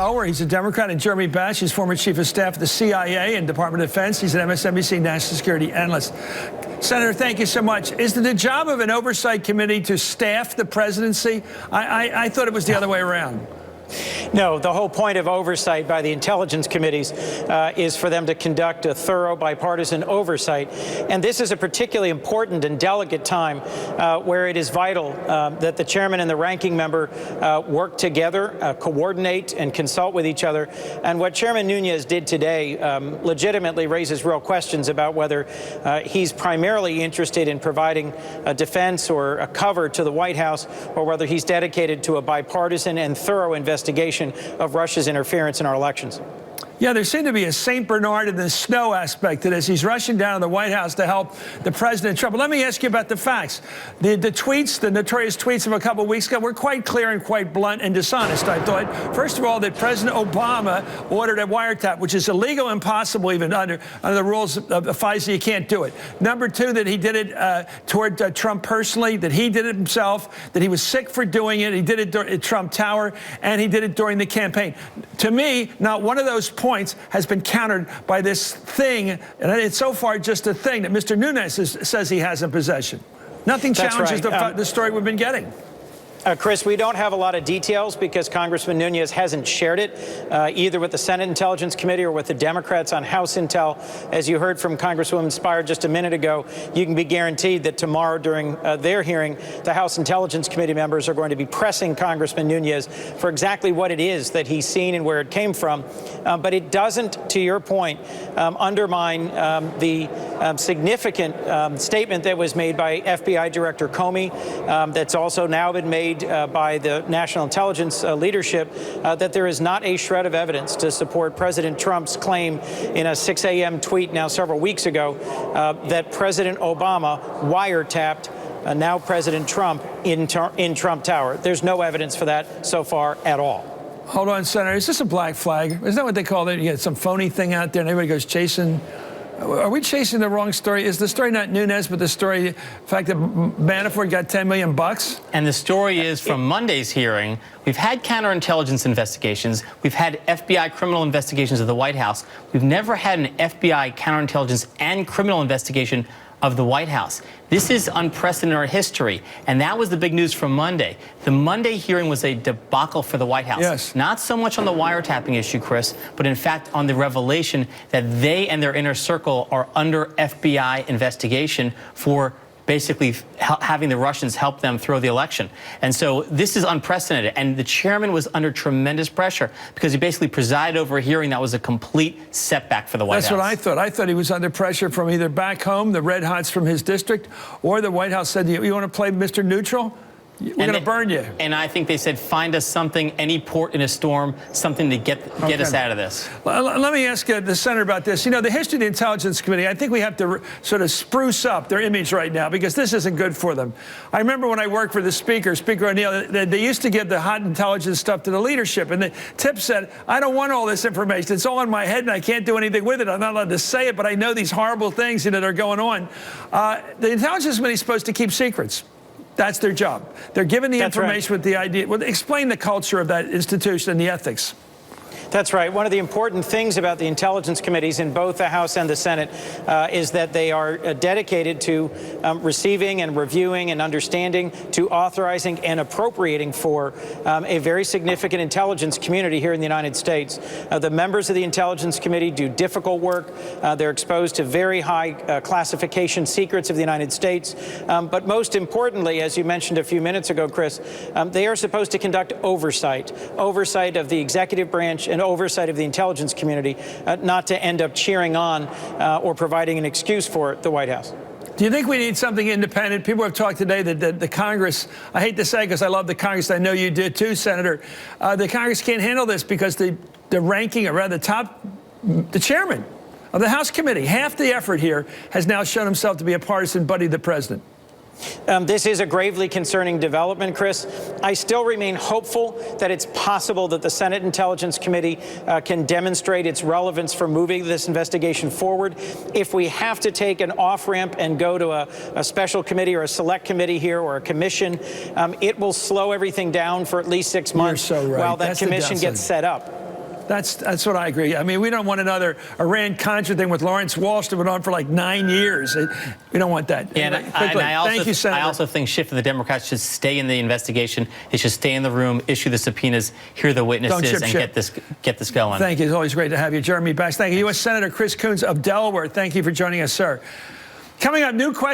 He's a Democrat, and Jeremy Bash, he's former chief of staff of the CIA and Department of Defense. He's an MSNBC national security analyst. Senator, thank you so much. Is it the job of an oversight committee to staff the presidency? I thought it was the other way around. No, the whole point of oversight by the intelligence committees is for them to conduct a thorough bipartisan oversight. And this is a particularly important and delicate time where it is vital that the chairman and the ranking member work together, coordinate and consult with each other. And what Chairman Nunes did today legitimately raises real questions about whether he's primarily interested in providing a defense or a cover to the White House, or whether he's dedicated to a bipartisan and thorough investigation of Russia's interference in our elections. Yeah, there seemed to be a St. Bernard in the snow aspect to this. He's rushing down to the White House to help the president Trump. But let me ask you about the facts. The tweets, the notorious tweets of a couple of weeks ago, were quite clear and quite blunt and dishonest, I thought. First of all, that President Obama ordered a wiretap, which is illegal, impossible even under the rules of FISA. You can't do it. Number two, that he did it toward Trump personally, that he did it himself, that he was sick for doing it. He did it at Trump Tower, and he did it during the campaign. To me, not one of those points has been countered by this thing, and it's so far just a thing that Mr. Nunes says he has in possession. Nothing challenges the story we've been getting. Chris, we don't have a lot of details because Congressman Nunes hasn't shared it either with the Senate Intelligence Committee or with the Democrats on House Intel. As you heard from Congresswoman Spire just a minute ago, you can be guaranteed that tomorrow during their hearing, the House Intelligence Committee members are going to be pressing Congressman Nunes for exactly what it is that he's seen and where it came from. But it doesn't, to your point, undermine the significant statement that was made by FBI Director Comey, that's also now been made by the national intelligence leadership, that there is not a shred of evidence to support President Trump's claim in a 6 a.m. tweet now several weeks ago that President Obama wiretapped now President Trump in Trump Tower. There's no evidence for that so far at all. Hold on, Senator. Is this a black flag? Isn't that what they call it? You get some phony thing out there and everybody goes chasing. Are we chasing the wrong story? Is the story not Nunes, but the story, the fact that Manafort got $10 million? And the story is from Monday's hearing. We've had counterintelligence investigations. We've had FBI criminal investigations of the White House. We've never had an FBI counterintelligence and criminal investigation of the White House. This is unprecedented in our history, and that was the big news from Monday. The Monday hearing was a debacle for the White House. Yes. Not so much on the wiretapping issue, Chris, but in fact on the revelation that they and their inner circle are under FBI investigation for basically having the Russians help them throw the election. And so this is unprecedented. And the chairman was under tremendous pressure because he basically presided over a hearing that was a complete setback for the White House. That's what I thought. I thought he was under pressure from either back home, the red hots from his district, or the White House said, you want to play Mr. Neutral? We're going to burn you. And I think they said, find us something, any port in a storm, something to get us out of this. Let me ask the senator about this. You know, the history of the Intelligence Committee, I think we have to sort of spruce up their image right now because this isn't good for them. I remember when I worked for the Speaker O'Neill, they used to give the hot intelligence stuff to the leadership. And the tip said, I don't want all this information. It's all in my head and I can't do anything with it. I'm not allowed to say it, but I know these horrible things that are going on. The Intelligence Committee is supposed to keep secrets. That's their job. They're given the information with the idea. Well, explain the culture of that institution and the ethics. That's right. One of the important things about the intelligence committees in both the House and the Senate is that they are dedicated to receiving and reviewing and understanding, to authorizing and appropriating for a very significant intelligence community here in the United States. The members of the Intelligence Committee do difficult work. They're exposed to very high classification secrets of the United States. But most importantly, as you mentioned a few minutes ago, Chris, they are supposed to conduct oversight of the executive branch and oversight of the intelligence community, not to end up cheering on or providing an excuse for the White House. Do you think we need something independent? People have talked today that the Congress, I hate to say because I love the Congress, I know you did too, Senator, the Congress can't handle this because the ranking, or rather the chairman of the House committee, half the effort here has now shown himself to be a partisan buddy of the president. This is a gravely concerning development, Chris. I still remain hopeful that it's possible that the Senate Intelligence Committee can demonstrate its relevance for moving this investigation forward. If we have to take an off-ramp and go to a special committee or a select committee here or a commission, it will slow everything down for at least 6 months while that commission gets set up. That's what I agree. I mean, we don't want another Iran-Contra thing with Lawrence Walsh that went on for like 9 years. We don't want that. Yeah, Anyway, thank you, Senator. I also think Schiff and the Democrats should stay in the investigation. They should stay in the room, issue the subpoenas, hear the witnesses, and get this going. Thank you. It's always great to have you. Jeremy Bass. Thank you. U.S. Senator Chris Coons of Delaware. Thank you for joining us, sir. Coming up, new question.